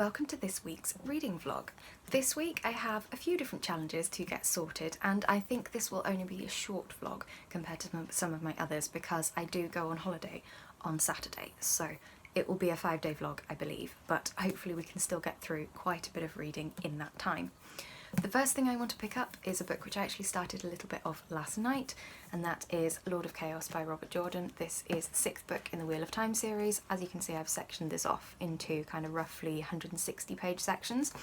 welcome to this week's reading vlog. This week I have a few different challenges to get sorted, and I think this will only be a short vlog compared to some of my others because I do go on holiday on Saturday, so it will be a 5-day vlog I believe, but hopefully we can still get through quite a bit of reading in that time. The first thing I want to pick up is a book which I actually started a little bit of last night, and that is Lord of Chaos by Robert Jordan. This is the 6th book in the Wheel of Time series. As you can see, I've sectioned this off into kind of roughly 160-page sections,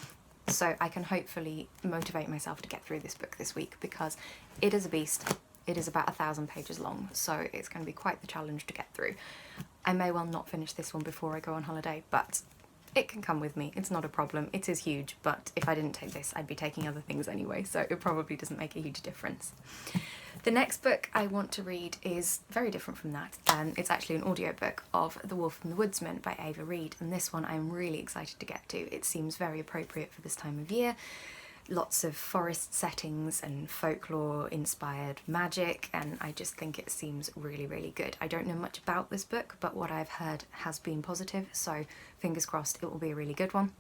so I can hopefully motivate myself to get through this book this week because it is a beast. It is about 1,000 pages long, so it's going to be quite the challenge to get through. I may well not finish this one before I go on holiday, but it can come with me, it's not a problem. It is huge, but if I didn't take this, I'd be taking other things anyway, so it probably doesn't make a huge difference. The next book I want to read is very different from that. It's actually an audiobook of The Wolf and the Woodsman by Ava Reid, and this one I'm really excited to get to. It seems very appropriate for this time of year. Lots of forest settings and folklore-inspired magic, and I just think it seems really, really good. I don't know much about this book, but what I've heard has been positive, so fingers crossed it will be a really good one.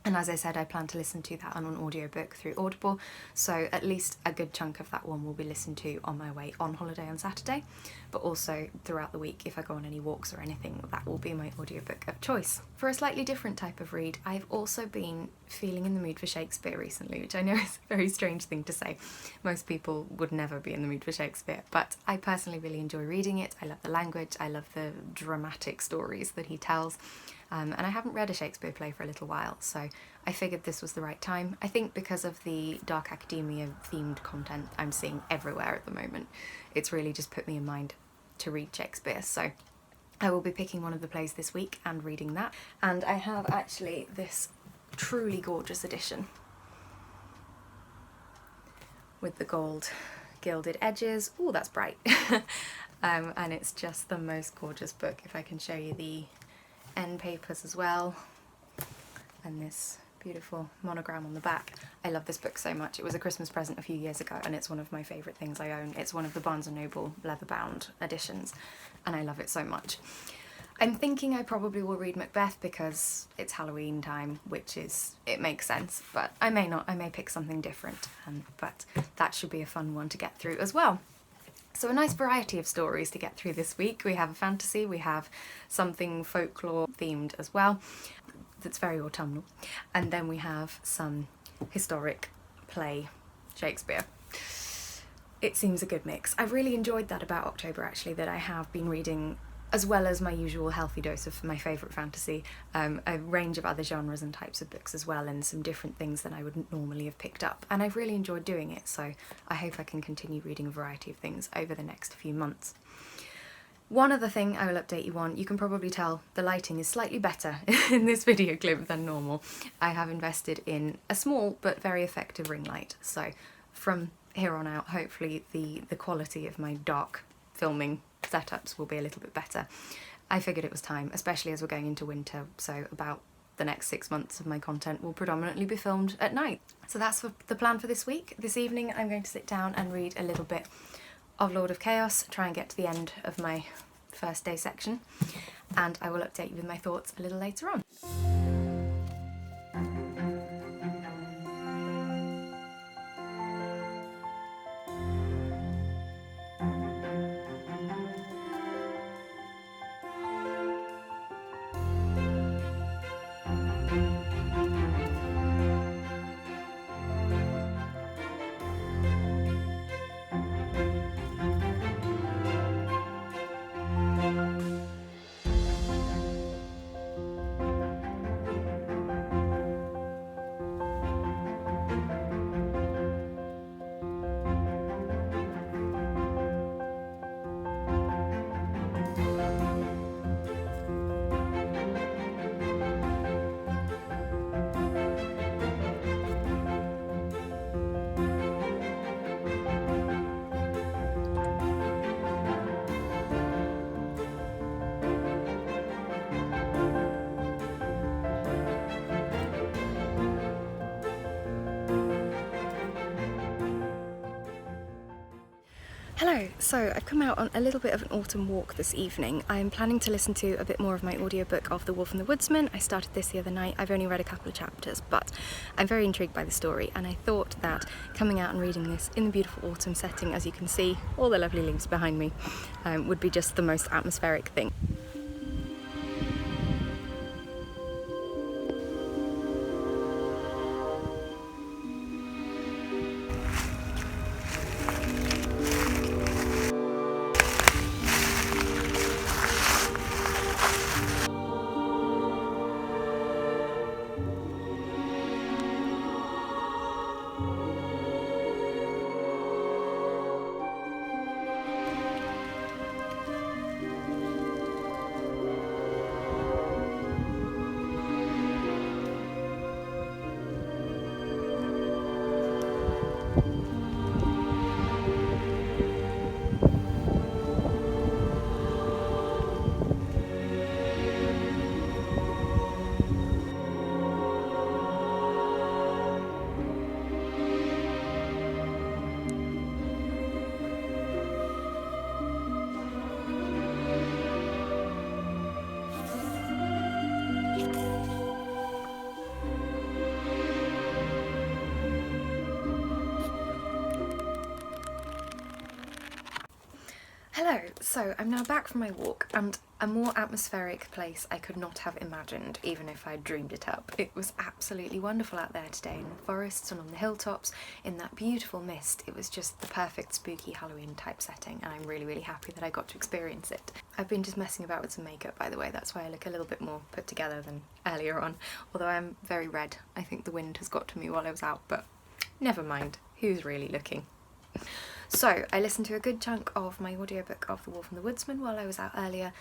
And as I said, I plan to listen to that on an audiobook through Audible, so at least a good chunk of that one will be listened to on my way on holiday on Saturday, but also throughout the week if I go on any walks or anything, that will be my audiobook of choice. For a slightly different type of read, I've also been feeling in the mood for Shakespeare recently, which I know is a very strange thing to say. Most people would never be in the mood for Shakespeare, but I personally really enjoy reading it. I love the language, I love the dramatic stories that he tells. And I haven't read a Shakespeare play for a little while, so I figured this was the right time. I think because of the dark academia themed content I'm seeing everywhere at the moment, it's really just put me in mind to read Shakespeare, so I will be picking one of the plays this week and reading that. And I have actually this truly gorgeous edition with the gold gilded edges. Oh, that's bright. And it's just the most gorgeous book. If I can show you the end papers as well, and this beautiful monogram on the back. I love this book so much. It was a Christmas present a few years ago and it's one of my favourite things I own. It's one of the Barnes & Noble leather-bound editions and I love it so much. I'm thinking I probably will read Macbeth because it's Halloween time, it makes sense, but I may not. I may pick something different, but that should be a fun one to get through as well. So a nice variety of stories to get through this week. We have a fantasy, we have something folklore themed as well, that's very autumnal, and then we have some historic play Shakespeare. It seems a good mix. I've really enjoyed that about October actually, that I have been reading, as well as my usual healthy dose of my favourite fantasy, a range of other genres and types of books as well, and some different things that I wouldn't normally have picked up, and I've really enjoyed doing it, so I hope I can continue reading a variety of things over the next few months. One other thing I will update you on, you can probably tell the lighting is slightly better in this video clip than normal. I have invested in a small but very effective ring light, so from here on out hopefully the quality of my dark filming setups will be a little bit better. I figured it was time, especially as we're going into winter, so about the next 6 months of my content will predominantly be filmed at night. So that's the plan for this week. This evening I'm going to sit down and read a little bit of Lord of Chaos, try and get to the end of my first day section, and I will update you with my thoughts a little later on. Hello, so I've come out on a little bit of an autumn walk this evening. I'm planning to listen to a bit more of my audiobook of The Wolf and the Woodsman. I started this the other night. I've only read a couple of chapters, but I'm very intrigued by the story, and I thought that coming out and reading this in the beautiful autumn setting, as you can see, all the lovely leaves behind me, would be just the most atmospheric thing. Hello, so I'm now back from my walk, and a more atmospheric place I could not have imagined, even if I'd dreamed it up. It was absolutely wonderful out there today in the forests and on the hilltops, in that beautiful mist. It was just the perfect spooky Halloween type setting, and I'm really happy that I got to experience it. I've been just messing about with some makeup, by the way. That's why I look a little bit more put together than earlier on, although I'm very red. I think the wind has got to me while I was out, but never mind, who's really looking? So I listened to a good chunk of my audiobook of The Wolf and the Woodsman while I was out earlier.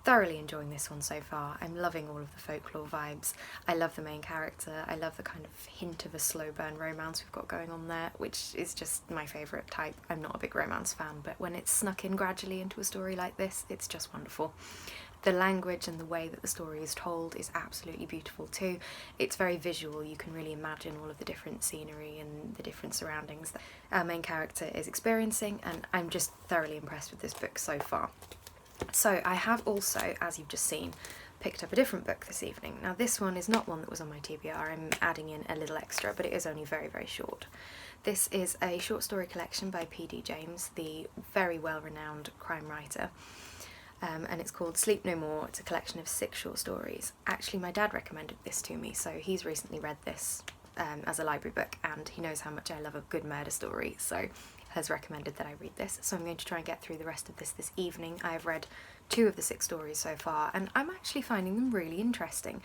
Thoroughly enjoying this one so far. I'm loving all of the folklore vibes. I love the main character. I love the kind of hint of a slow burn romance we've got going on there, which is just my favourite type. I'm not a big romance fan, but when it's snuck in gradually into a story like this, it's just wonderful. The language and the way that the story is told is absolutely beautiful too. It's very visual. You can really imagine all of the different scenery and the different surroundings that our main character is experiencing, and I'm just thoroughly impressed with this book so far. So I have also, as you've just seen, picked up a different book this evening. Now this one is not one that was on my TBR. I'm adding in a little extra, but it is only very short. This is a short story collection by P.D. James, the very well-renowned crime writer. And it's called Sleep No More. It's a collection of 6 short stories. Actually, my dad recommended this to me, so he's recently read this as a library book, and he knows how much I love a good murder story, so has recommended that I read this. So I'm going to try and get through the rest of this evening. I have read 2 of the 6 stories so far, and I'm actually finding them really interesting.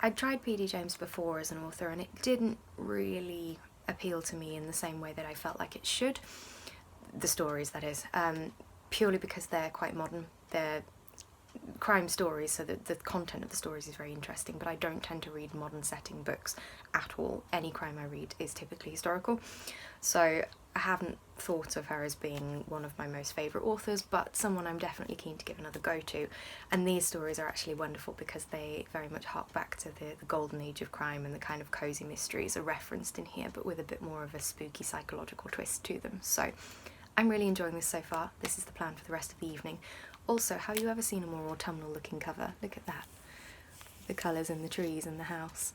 I'd tried P.D. James before as an author, and it didn't really appeal to me in the same way that I felt like it should. The stories, that is. Purely because they're quite modern. They're crime stories, so the content of the stories is very interesting, but I don't tend to read modern setting books at all. Any crime I read is typically historical, so I haven't thought of her as being one of my most favourite authors, but someone I'm definitely keen to give another go to. And these stories are actually wonderful because they very much hark back to the golden age of crime, and the kind of cosy mysteries are referenced in here, but with a bit more of a spooky psychological twist to them. So I'm really enjoying this so far. This is the plan for the rest of the evening. Also, have you ever seen a more autumnal looking cover? Look at that. The colours in the trees and the house,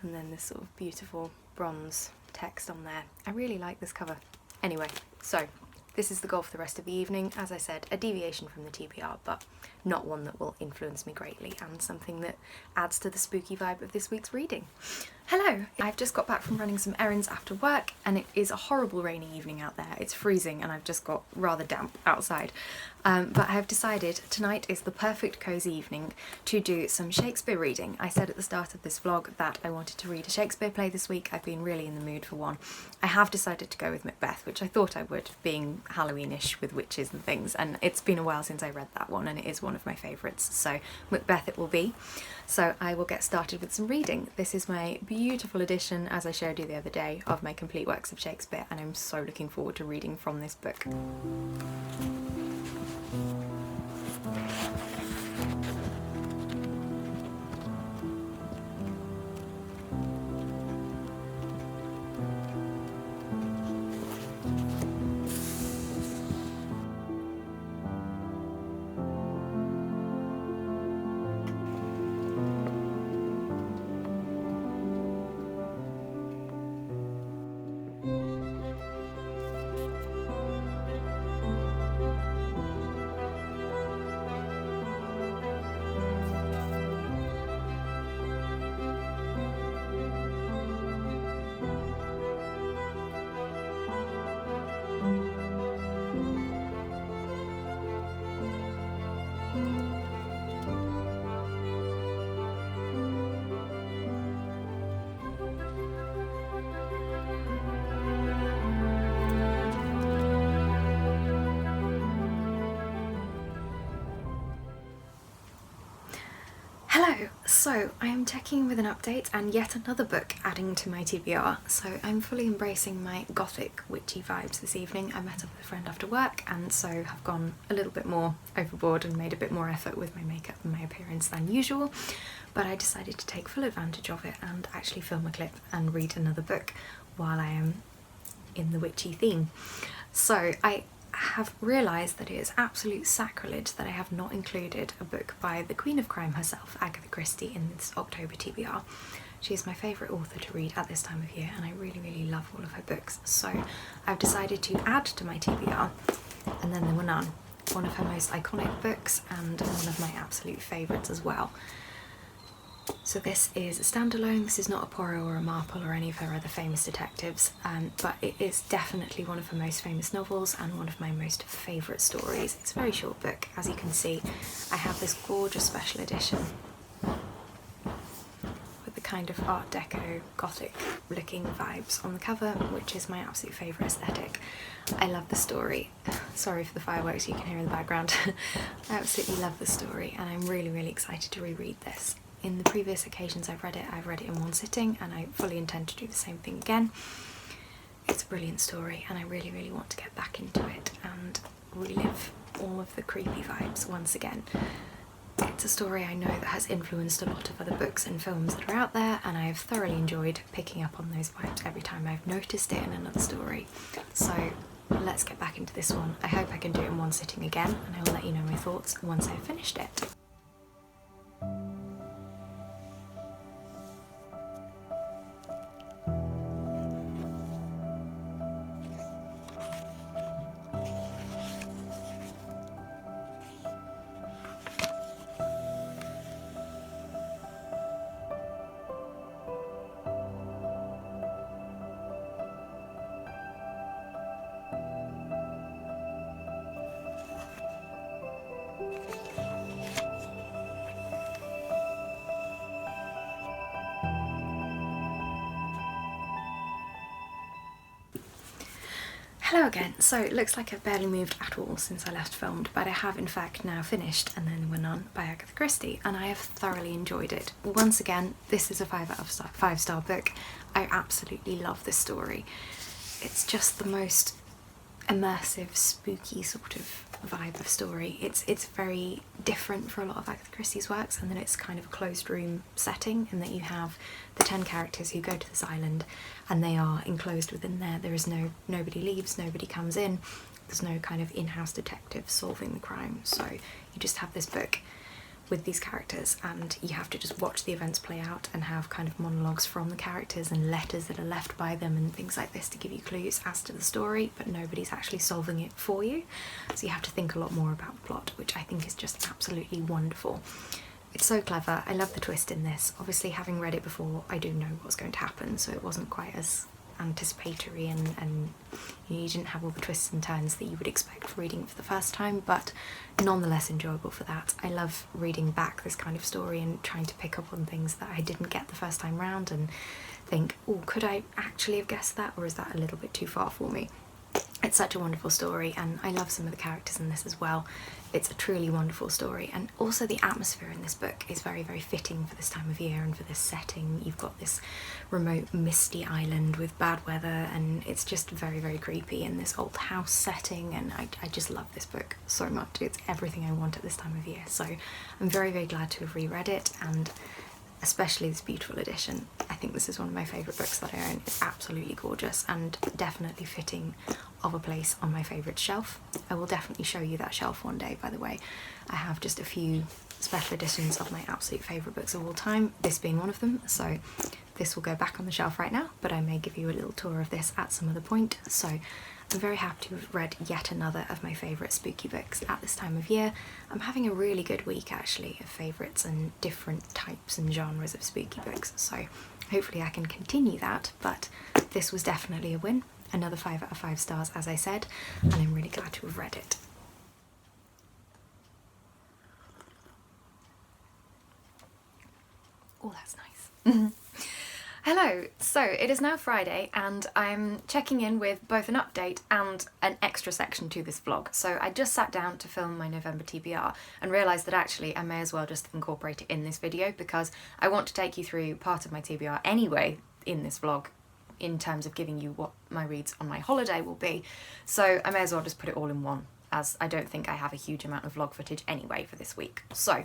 and then this sort of beautiful bronze text on there. I really like this cover. Anyway, so this is the goal for the rest of the evening. As I said, a deviation from the TBR, but not one that will influence me greatly, and something that adds to the spooky vibe of this week's reading. Hello! I've just got back from running some errands after work, and it is a horrible rainy evening out there. It's freezing and I've just got rather damp outside. But I have decided tonight is the perfect cosy evening to do some Shakespeare reading. I said at the start of this vlog that I wanted to read a Shakespeare play this week. I've been really in the mood for one. I have decided to go with Macbeth, which I thought I would, being Halloweenish with witches and things, and it's been a while since I read that one, and it is one of my favourites, so Macbeth it will be. So I will get started with some reading. This is my beautiful edition, as I showed you the other day, of my complete works of Shakespeare, and I'm so looking forward to reading from this book. Hello! So I am checking in with an update and yet another book adding to my TBR. So I'm fully embracing my gothic witchy vibes this evening. I met up with a friend after work and so have gone a little bit more overboard and made a bit more effort with my makeup and my appearance than usual. But I decided to take full advantage of it and actually film a clip and read another book while I am in the witchy theme. So I have realised that it is absolute sacrilege that I have not included a book by the Queen of Crime herself, Agatha Christie, in this October TBR. She is my favourite author to read at this time of year and I really love all of her books. So I've decided to add to my TBR And Then There Were None, one of her most iconic books and one of my absolute favourites as well. So this is a standalone. This is not a Poirot or a Marple or any of her other famous detectives, but it is definitely one of her most famous novels and one of my most favourite stories. It's a very short book. As you can see, I have this gorgeous special edition with the kind of Art Deco Gothic looking vibes on the cover, which is my absolute favourite aesthetic. I love the story. Sorry for the fireworks you can hear in the background. I absolutely love the story and I'm really excited to reread this. In the previous occasions I've read it in one sitting and I fully intend to do the same thing again. It's a brilliant story and I really want to get back into it and relive all of the creepy vibes once again. It's a story I know that has influenced a lot of other books and films that are out there and I have thoroughly enjoyed picking up on those vibes every time I've noticed it in another story. So let's get back into this one. I hope I can do it in one sitting again and I will let you know my thoughts once I've finished it. Hello again. So it looks like I've barely moved at all since I last filmed, but I have in fact now finished And Then There Were None by Agatha Christie and I have thoroughly enjoyed it. Once again, this is a 5 out of 5 star book. I absolutely love this story. It's just the most immersive, spooky sort of vibe of story. It's very different for a lot of Agatha Christie's works, and then it's kind of a closed room setting in that you have the 10 characters who go to this island and they are enclosed within there. There is nobody leaves, nobody comes in, there's no kind of in-house detective solving the crime. So you just have this book with these characters and you have to just watch the events play out and have kind of monologues from the characters and letters that are left by them and things like this to give you clues as to the story, but nobody's actually solving it for you. So you have to think a lot more about the plot, which I think is just absolutely wonderful. It's so clever. I love the twist in this. Obviously, having read it before, I do know what's going to happen, so it wasn't quite as anticipatory and you didn't have all the twists and turns that you would expect for reading for the first time, but nonetheless enjoyable for that. I love reading back this kind of story and trying to pick up on things that I didn't get the first time round and think, oh, could I actually have guessed that, or is that a little bit too far for me? It's such a wonderful story and I love some of the characters in this as well. It's a truly wonderful story, and also the atmosphere in this book is very fitting for this time of year and for this setting. You've got this remote misty island with bad weather and it's just very creepy in this old house setting, and I just love this book so much. It's everything I want at this time of year, so I'm very glad to have reread it, and especially this beautiful edition. I think this is one of my favourite books that I own. It's absolutely gorgeous and definitely fitting of a place on my favourite shelf. I will definitely show you that shelf one day, by the way. I have just a few special editions of my absolute favourite books of all time, this being one of them, so this will go back on the shelf right now, but I may give you a little tour of this at some other point. So I'm very happy to have read yet another of my favourite spooky books at this time of year. I'm having a really good week actually of favourites and different types and genres of spooky books, so hopefully I can continue that, but this was definitely a win. Another 5 out of 5 stars, as I said, and I'm really glad to have read it. Oh, that's nice. Hello! So it is now Friday and I'm checking in with both an update and an extra section to this vlog. So I just sat down to film my November TBR and realised that actually I may as well just incorporate it in this video because I want to take you through part of my TBR anyway in this vlog in terms of giving you what my reads on my holiday will be. So I may as well just put it all in one, as I don't think I have a huge amount of vlog footage anyway for this week. So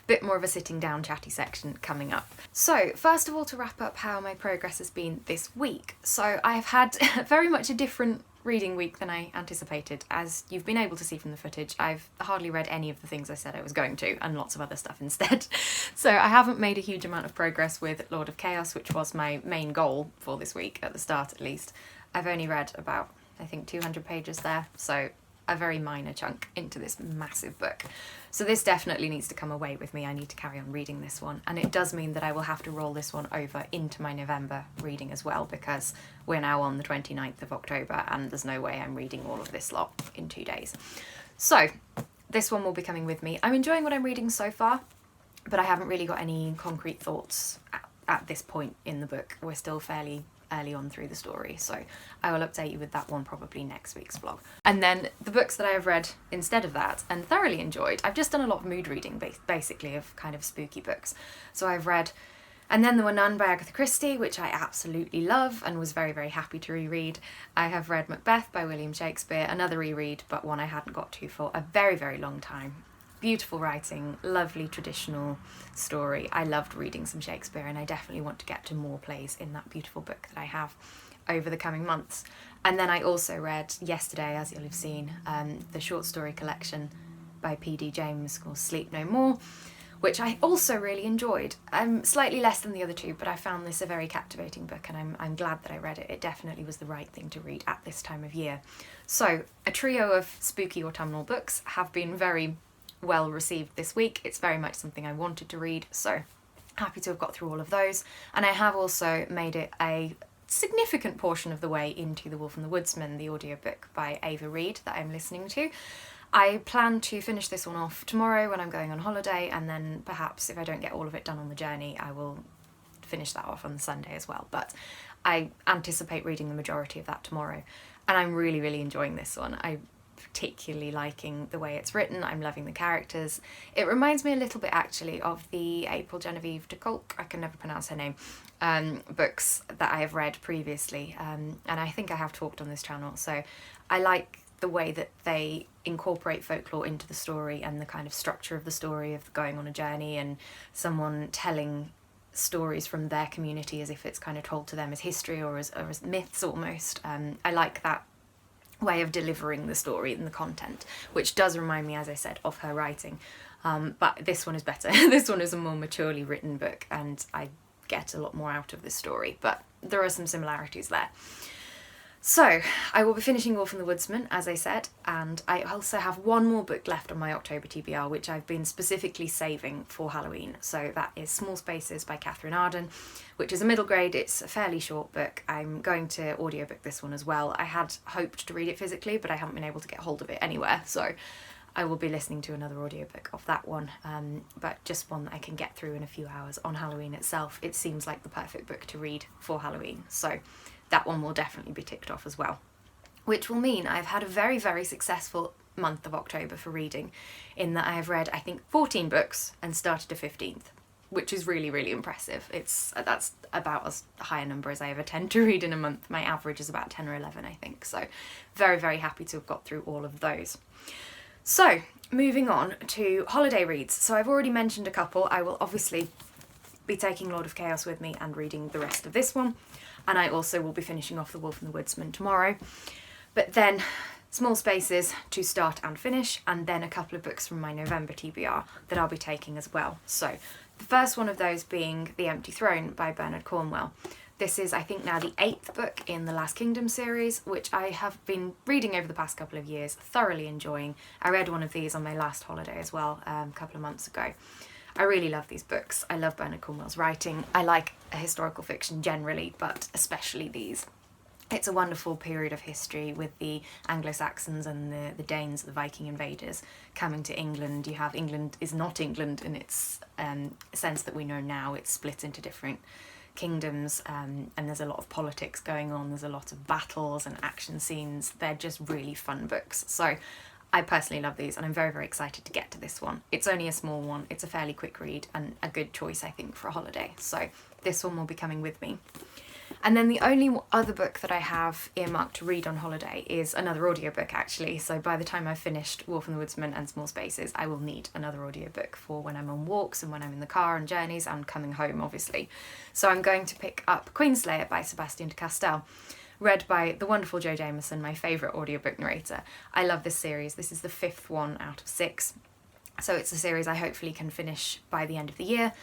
bit more of a sitting down chatty section coming up. So first of all, to wrap up how my progress has been this week. So I've had very much a different reading week than I anticipated. As you've been able to see from the footage, I've hardly read any of the things I said I was going to, and lots of other stuff instead. So I haven't made a huge amount of progress with Lord of Chaos, which was my main goal for this week, at the start at least. I've only read about, I think, 200 pages there, so a very minor chunk into this massive book. So this definitely needs to come away with me. I need to carry on reading this one, and it does mean that I will have to roll this one over into my November reading as well, because we're now on the 29th of October and there's no way I'm reading all of this lot in 2 days. So this one will be coming with me. I'm enjoying what I'm reading so far, but I haven't really got any concrete thoughts at this point in the book. We're still fairly early on through the story, so I will update you with that one probably next week's vlog. And then the books that I have read instead of that and thoroughly enjoyed, I've just done a lot of mood reading basically of kind of spooky books. So I've read And Then There Were None by Agatha Christie, which I absolutely love and was very, very happy to reread. I have read Macbeth by William Shakespeare, another reread, but one I hadn't got to for a very, very long time. Beautiful writing, lovely traditional story. I loved reading some Shakespeare, and I definitely want to get to more plays in that beautiful book that I have over the coming months. And then I also read yesterday, as you'll have seen, the short story collection by P.D. James called Sleep No More, which I also really enjoyed. Slightly less than the other two, but I found this a very captivating book, and I'm glad that I read it. It definitely was the right thing to read at this time of year. So a trio of spooky autumnal books have been very well received this week. It's very much something I wanted to read, so happy to have got through all of those. And I have also made it a significant portion of the way into The Wolf and the Woodsman, the audiobook by Ava Reid that I'm listening to. I plan to finish this one off tomorrow when I'm going on holiday, and then perhaps if I don't get all of it done on the journey, I will finish that off on the Sunday as well. But I anticipate reading the majority of that tomorrow, and I'm really, really enjoying this one. I'm particularly liking the way it's written. I'm loving the characters. It reminds me a little bit actually of the April Genevieve de Kolk, I can never pronounce her name, books that I have read previously, and I think I have talked on this channel. So I like the way that they incorporate folklore into the story and the kind of structure of the story of going on a journey and someone telling stories from their community as if it's kind of told to them as history or as myths almost. I like that way of delivering the story and the content, which does remind me, as I said, of her writing. But this one is better. This one is a more maturely written book, and I get a lot more out of this story, but there are some similarities there. So I will be finishing Wolf and the Woodsman, as I said, and I also have one more book left on my October TBR, which I've been specifically saving for Halloween. So that is Small Spaces by Catherine Arden, which is a middle grade. It's a fairly short book. I'm going to audiobook this one as well. I had hoped to read it physically, but I haven't been able to get hold of it anywhere, so I will be listening to another audiobook of that one, but just one that I can get through in a few hours on Halloween itself. It seems like the perfect book to read for Halloween, so that one will definitely be ticked off as well. Which will mean I've had a very, very successful month of October for reading, in that I have read, I think, 14 books and started a 15th, which is really, really impressive. That's about as high a number as I ever tend to read in a month. My average is about 10 or 11, I think, so very, very happy to have got through all of those. So, moving on to holiday reads. So I've already mentioned a couple. I will obviously be taking Lord of Chaos with me and reading the rest of this one, and I also will be finishing off The Wolf and the Woodsman tomorrow. But then Small Spaces to start and finish, and then a couple of books from my November TBR that I'll be taking as well. So the first one of those being The Empty Throne by Bernard Cornwell. This is, I think, now the 8th book in the Last Kingdom series, which I have been reading over the past couple of years, thoroughly enjoying. I read one of these on my last holiday as well, a couple of months ago. I really love these books. I love Bernard Cornwell's writing. I like historical fiction generally, but especially these. It's a wonderful period of history with the Anglo-Saxons and the Danes, the Viking invaders, coming to England. You have England is not England in its sense that we know now. It's split into different kingdoms, and there's a lot of politics going on, there's a lot of battles and action scenes. They're just really fun books. So I personally love these, and I'm very, very excited to get to this one. It's only a small one, it's a fairly quick read, and a good choice, I think, for a holiday. So this one will be coming with me. And then the only other book that I have earmarked to read on holiday is another audiobook, actually. So by the time I've finished Wolf and the Woodsman and Small Spaces, I will need another audiobook for when I'm on walks and when I'm in the car and journeys and coming home, obviously. So I'm going to pick up Queenslayer by Sebastian de Castell, read by the wonderful Jo Jameson, my favourite audiobook narrator. I love this series. This is the 5th one out of 6. So it's a series I hopefully can finish by the end of the year.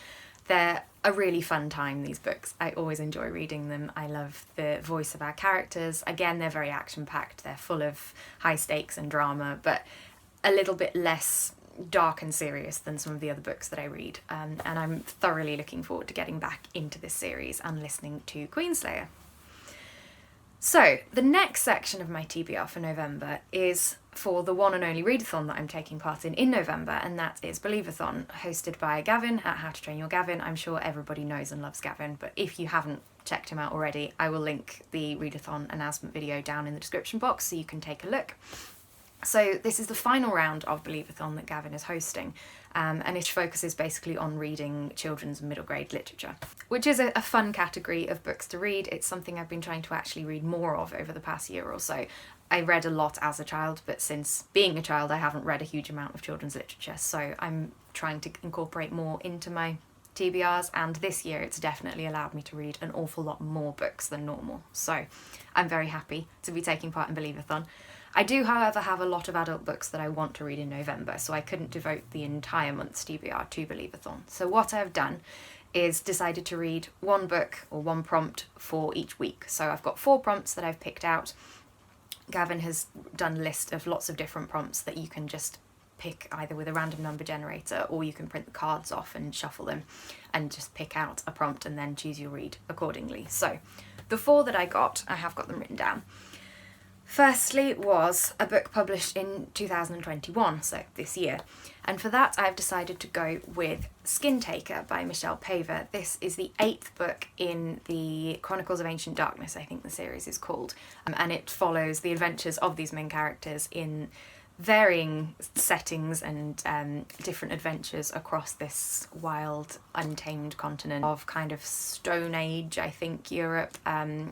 They're a really fun time, these books. I always enjoy reading them. I love the voice of our characters. Again, they're very action-packed. They're full of high stakes and drama, but a little bit less dark and serious than some of the other books that I read. And I'm thoroughly looking forward to getting back into this series and listening to Queenslayer. So, the next section of my TBR for November is for the one and only readathon that I'm taking part in November, and that is Believathon, hosted by Gavin at How to Train Your Gavin. I'm sure everybody knows and loves Gavin, but if you haven't checked him out already, I will link the readathon announcement video down in the description box so you can take a look. So this is the final round of Believathon that Gavin is hosting, and it focuses basically on reading children's and middle grade literature, which is a fun category of books to read. It's something I've been trying to actually read more of over the past year or so. I read a lot as a child, but since being a child I haven't read a huge amount of children's literature, so I'm trying to incorporate more into my TBRs, and this year it's definitely allowed me to read an awful lot more books than normal, so I'm very happy to be taking part in Believathon. I do, however, have a lot of adult books that I want to read in November, so I couldn't devote the entire month's TBR to Believathon. So what I've done is decided to read one book or one prompt for each week. So I've got 4 prompts that I've picked out. Gavin has done a list of lots of different prompts that you can just pick either with a random number generator, or you can print the cards off and shuffle them and just pick out a prompt and then choose your read accordingly. So the 4 that I have got them written down. Firstly was a book published in 2021, so this year, and for that I've decided to go with Skin Taker by Michelle Paver. This is the 8th book in the Chronicles of Ancient Darkness, I think the series is called, and it follows the adventures of these main characters in varying settings and different adventures across this wild, untamed continent of kind of Stone Age, I think, Europe.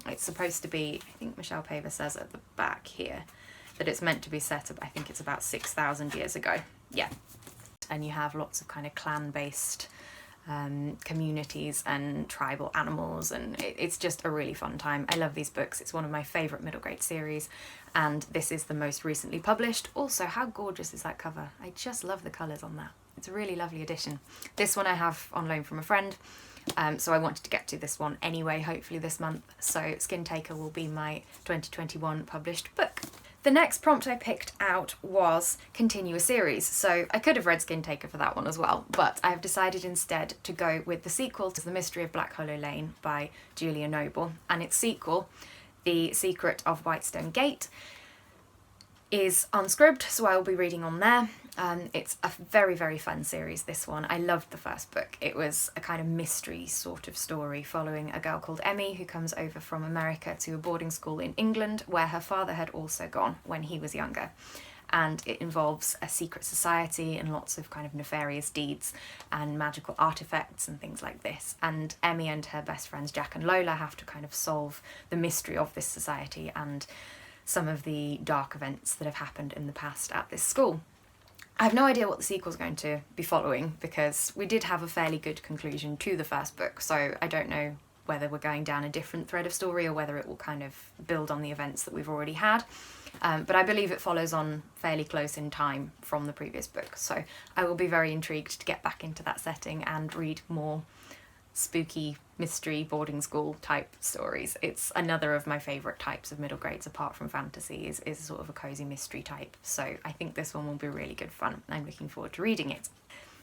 It's supposed to be, I think Michelle Paver says at the back here, that it's meant to be set up, I think it's about 6,000 years ago. Yeah. And you have lots of kind of clan-based communities and tribal animals, and it's just a really fun time. I love these books. It's one of my favourite middle grade series, and this is the most recently published. Also, how gorgeous is that cover? I just love the colours on that. It's a really lovely edition. This one I have on loan from a friend, so I wanted to get to this one anyway, hopefully this month. So Skin Taker will be my 2021 published book. The next prompt I picked out was continue a series, so I could have read Skin Taker for that one as well, but I've decided instead to go with the sequel to The Mystery of Black Hollow Lane by Julia Noble, and its sequel, The Secret of Whitestone Gate, is unscribed, so I will be reading on there. It's a very, very fun series, this one. I loved the first book. It was a kind of mystery sort of story following a girl called Emmy who comes over from America to a boarding school in England where her father had also gone when he was younger. And it involves a secret society and lots of kind of nefarious deeds and magical artifacts and things like this. And Emmy and her best friends Jack and Lola have to kind of solve the mystery of this society and some of the dark events that have happened in the past at this school. I have no idea what the sequel's going to be following because we did have a fairly good conclusion to the first book, so I don't know whether we're going down a different thread of story or whether it will kind of build on the events that we've already had. But I believe it follows on fairly close in time from the previous book, so I will be very intrigued to get back into that setting and read more spooky mystery boarding school type stories. It's another of my favourite types of middle grades apart from fantasy is sort of a cosy mystery type, so I think this one will be really good fun. I'm looking forward to reading it.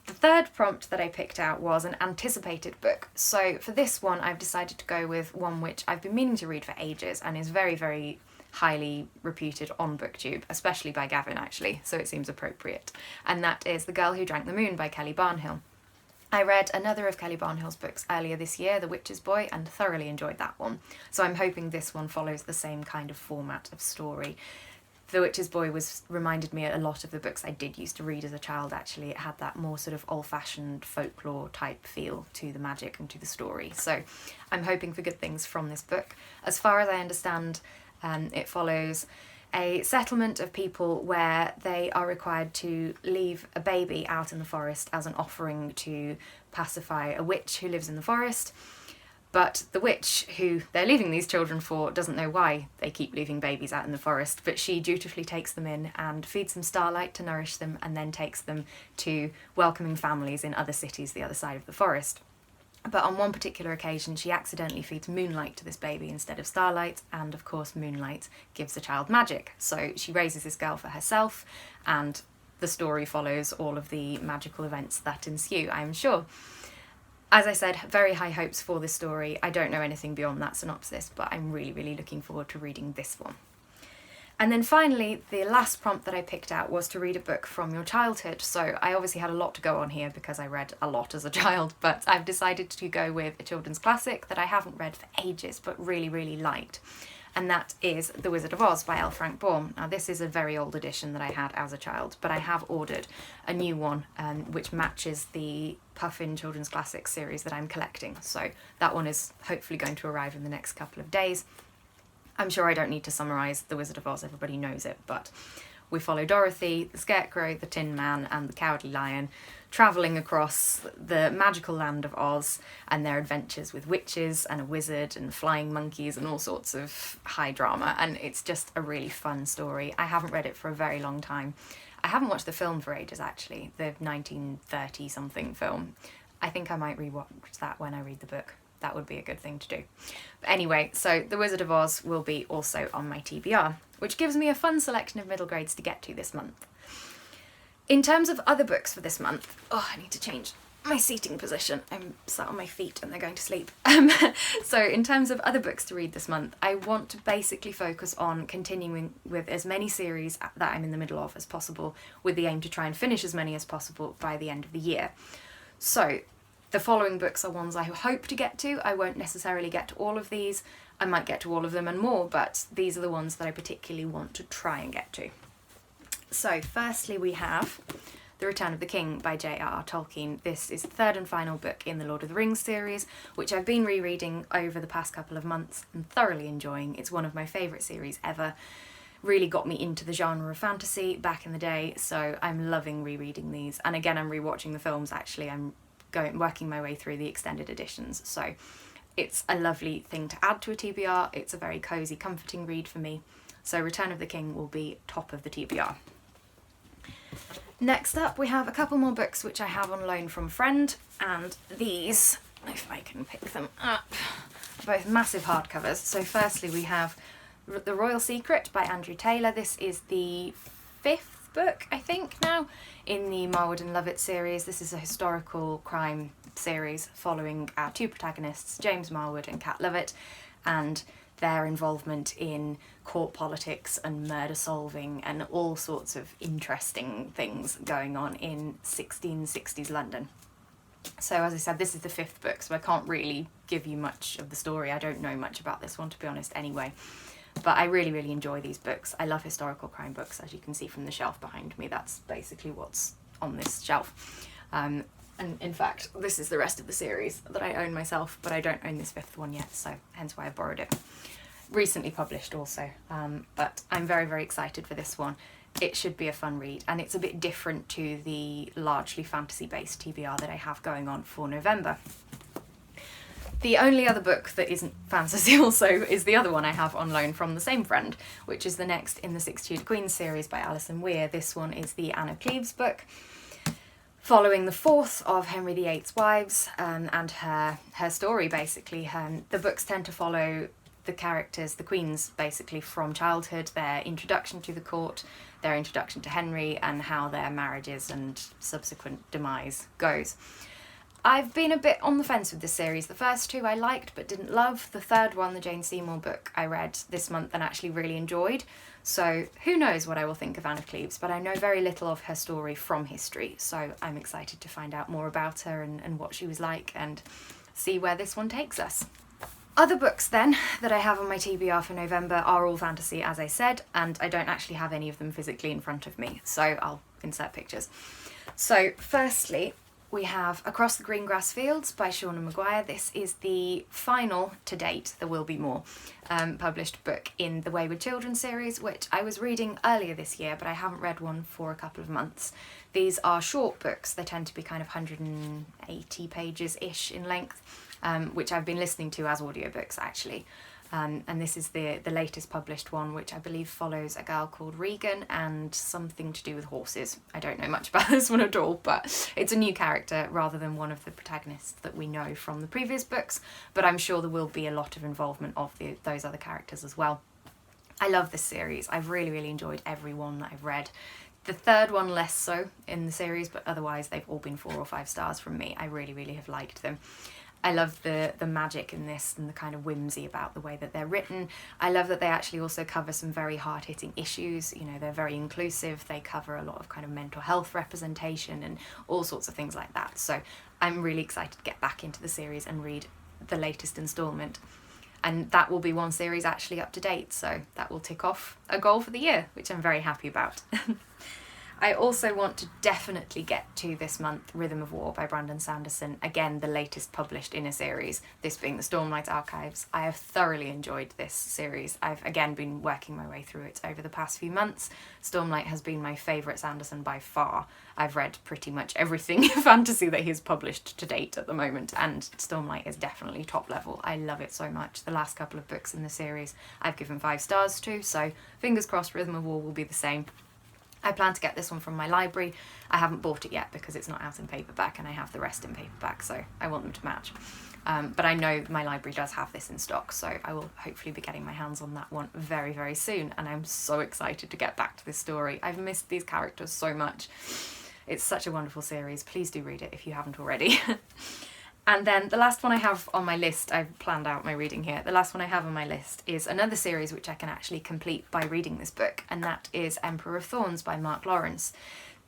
The third prompt that I picked out was an anticipated book. So for this one I've decided to go with one which I've been meaning to read for ages and is very, very highly reputed on BookTube, especially by Gavin actually, so it seems appropriate. And that is The Girl Who Drank the Moon by Kelly Barnhill. I read another of Kelly Barnhill's books earlier this year, The Witch's Boy, and thoroughly enjoyed that one. So I'm hoping this one follows the same kind of format of story. The Witch's Boy reminded me a lot of the books I did used to read as a child, actually. It had that more sort of old-fashioned folklore type feel to the magic and to the story. So I'm hoping for good things from this book. As far as I understand, it follows a settlement of people where they are required to leave a baby out in the forest as an offering to pacify a witch who lives in the forest. But the witch who they're leaving these children for doesn't know why they keep leaving babies out in the forest, but she dutifully takes them in and feeds them starlight to nourish them, and then takes them to welcoming families in other cities the other side of the forest. But on one particular occasion, she accidentally feeds moonlight to this baby instead of starlight, and of course moonlight gives the child magic. So she raises this girl for herself, and the story follows all of the magical events that ensue, I'm sure. As I said, very high hopes for this story. I don't know anything beyond that synopsis, but I'm really, really looking forward to reading this one. And then finally, the last prompt that I picked out was to read a book from your childhood. So I obviously had a lot to go on here because I read a lot as a child, but I've decided to go with a children's classic that I haven't read for ages but really, really liked. And that is The Wizard of Oz by L. Frank Baum. Now this is a very old edition that I had as a child, but I have ordered a new one which matches the Puffin Children's Classics series that I'm collecting. So that one is hopefully going to arrive in the next couple of days. I'm sure I don't need to summarise The Wizard of Oz, everybody knows it, but we follow Dorothy, the Scarecrow, the Tin Man and the Cowardly Lion travelling across the magical land of Oz and their adventures with witches and a wizard and flying monkeys and all sorts of high drama, and it's just a really fun story. I haven't read it for a very long time. I haven't watched the film for ages actually, the 1930 something film. I think I might rewatch that when I read the book. That would be a good thing to do. But anyway, so The Wizard of Oz will be also on my TBR, which gives me a fun selection of middle grades to get to this month. In terms of other books for this month, I need to change my seating position. I'm sat on my feet and they're going to sleep. So in terms of other books to read this month, I want to basically focus on continuing with as many series that I'm in the middle of as possible, with the aim to try and finish as many as possible by the end of the year. So the following books are ones I hope to get to. I won't necessarily get to all of these. I might get to all of them and more, but these are the ones that I particularly want to try and get to. So firstly we have The Return of the King by J.R.R. Tolkien. This is the third and final book in the Lord of the Rings series, which I've been rereading over the past couple of months and thoroughly enjoying. It's one of my favourite series ever. Really got me into the genre of fantasy back in the day, so I'm loving rereading these. And again, I'm rewatching the films actually. I'm working my way through the extended editions, so it's a lovely thing to add to a TBR. It's a very cosy, comforting read for me. So Return of the King will be top of the TBR. Next up we have a couple more books which I have on loan from a friend, and these, if I can pick them up, are both massive hardcovers. So firstly we have The Royal Secret by Andrew Taylor. This is the 5th book, I think now, in the Marwood and Lovett series. This is a historical crime series following our two protagonists, James Marwood and Cat Lovett, and their involvement in court politics and murder solving and all sorts of interesting things going on in 1660s London. So as I said, this is the 5th book, so I can't really give you much of the story. I don't know much about this one, to be honest, anyway. But I really, really enjoy these books. I love historical crime books, as you can see from the shelf behind me. That's basically what's on this shelf. And in fact, this is the rest of the series that I own myself, but I don't own this 5th one yet, so hence why I borrowed it. Recently published also, but I'm very, very excited for this one. It should be a fun read, and it's a bit different to the largely fantasy-based TBR that I have going on for November. The only other book that isn't fantasy also is the other one I have on loan from the same friend, which is the next in the Six Tudor Queens series by Alison Weir. This one is the Anne of Cleves book, following the 4th of Henry VIII's wives and her story, basically. The books tend to follow the characters, the queens, basically from childhood, their introduction to the court, their introduction to Henry, and how their marriages and subsequent demise goes. I've been a bit on the fence with this series. The first two I liked but didn't love. The third one, the Jane Seymour book, I read this month and actually really enjoyed. So who knows what I will think of Anne of Cleves, but I know very little of her story from history, so I'm excited to find out more about her and what she was like and see where this one takes us. Other books then that I have on my TBR for November are all fantasy, as I said, and I don't actually have any of them physically in front of me, so I'll insert pictures. So firstly, we have Across the Green Grass Fields by Shauna Maguire. This is the final, to date, there will be more, published book in the Wayward Children series, which I was reading earlier this year, but I haven't read one for a couple of months. These are short books. They tend to be kind of 180 pages-ish in length, which I've been listening to as audiobooks, actually. And this is the latest published one, which I believe follows a girl called Regan and something to do with horses. I don't know much about this one at all, but it's a new character rather than one of the protagonists that we know from the previous books, but I'm sure there will be a lot of involvement of those other characters as well. I love this series. I've really, really enjoyed every one that I've read. The third one less so in the series, but otherwise they've all been 4 or 5 stars from me. I really, really have liked them. I love the magic in this and the kind of whimsy about the way that they're written. I love that they actually also cover some very hard-hitting issues. You know, they're very inclusive. They cover a lot of kind of mental health representation and all sorts of things like that. So I'm really excited to get back into the series and read the latest instalment. And that will be one series actually up to date, so that will tick off a goal for the year, which I'm very happy about. I also want to definitely get to this month Rhythm of War by Brandon Sanderson, again the latest published in a series, this being the Stormlight Archives. I have thoroughly enjoyed this series. I've again been working my way through it over the past few months. Stormlight has been my favourite Sanderson by far. I've read pretty much everything fantasy that he's published to date at the moment, and Stormlight is definitely top level. I love it so much. The last couple of books in the series I've given 5 stars to, so fingers crossed Rhythm of War will be the same. I plan to get this one from my library. I haven't bought it yet because it's not out in paperback and I have the rest in paperback, so I want them to match. But I know my library does have this in stock, so I will hopefully be getting my hands on that one very, very soon, and I'm so excited to get back to this story. I've missed these characters so much. It's such a wonderful series. Please do read it if you haven't already. And then the last one I have on my list, I've planned out my reading here, the last one I have on my list is another series which I can actually complete by reading this book, and that is Emperor of Thorns by Mark Lawrence.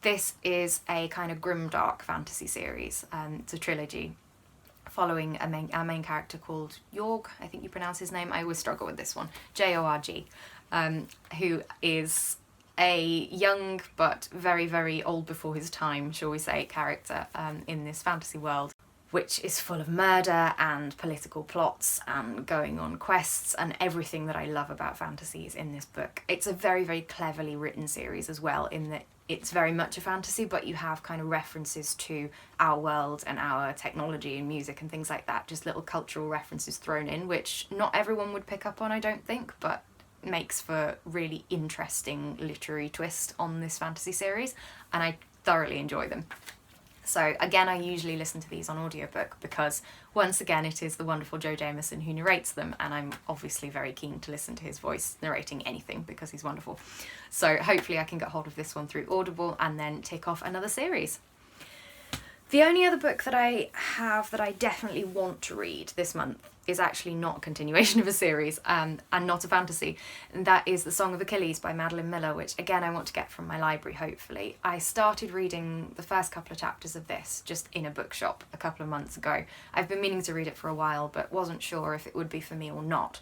This is a kind of grimdark fantasy series. It's a trilogy following our main character called Jorg, I think you pronounce his name, I always struggle with this one, Jorg, who is a young but very, very old before his time, shall we say, character in this fantasy world, which is full of murder and political plots and going on quests and everything that I love about fantasy is in this book. It's a very, very cleverly written series as well, in that it's very much a fantasy, but you have kind of references to our world and our technology and music and things like that, just little cultural references thrown in, which not everyone would pick up on, I don't think, but makes for really interesting literary twist on this fantasy series, and I thoroughly enjoy them. So again, I usually listen to these on audiobook because once again it is the wonderful Joe Jameson who narrates them, and I'm obviously very keen to listen to his voice narrating anything because he's wonderful. So hopefully I can get hold of this one through Audible and then tick off another series. The only other book that I have that I definitely want to read this month is actually not a continuation of a series and not a fantasy, and that is The Song of Achilles by Madeline Miller, which again I want to get from my library hopefully. I started reading the first couple of chapters of this just in a bookshop a couple of months ago. I've been meaning to read it for a while but wasn't sure if it would be for me or not.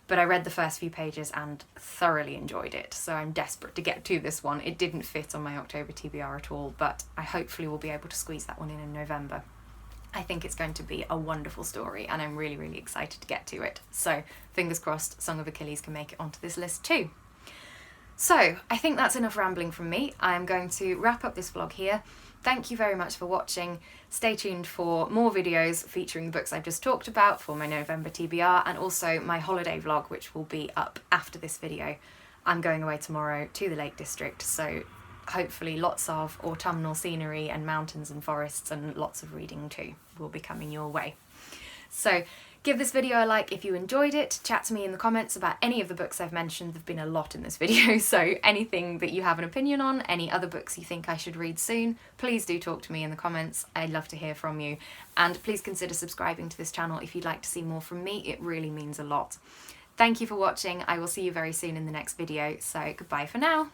But I read the first few pages and thoroughly enjoyed it, so I'm desperate to get to this one. It didn't fit on my October TBR at all, but I hopefully will be able to squeeze that one in November. I think it's going to be a wonderful story and I'm really, really excited to get to it. So fingers crossed Song of Achilles can make it onto this list too. So I think that's enough rambling from me. I'm going to wrap up this vlog here. Thank you very much for watching. Stay tuned for more videos featuring the books I've just talked about for my November TBR, and also my holiday vlog, which will be up after this video. I'm going away tomorrow to the Lake District, so hopefully lots of autumnal scenery and mountains and forests and lots of reading too will be coming your way. So Give this video a like if you enjoyed it. Chat to me in the comments about any of the books I've mentioned. There've been a lot in this video, so anything that you have an opinion on, any other books you think I should read soon, please do talk to me in the comments. I'd love to hear from you. And please consider subscribing to this channel if you'd like to see more from me. It really means a lot. Thank you for watching. I will see you very soon in the next video, so goodbye for now.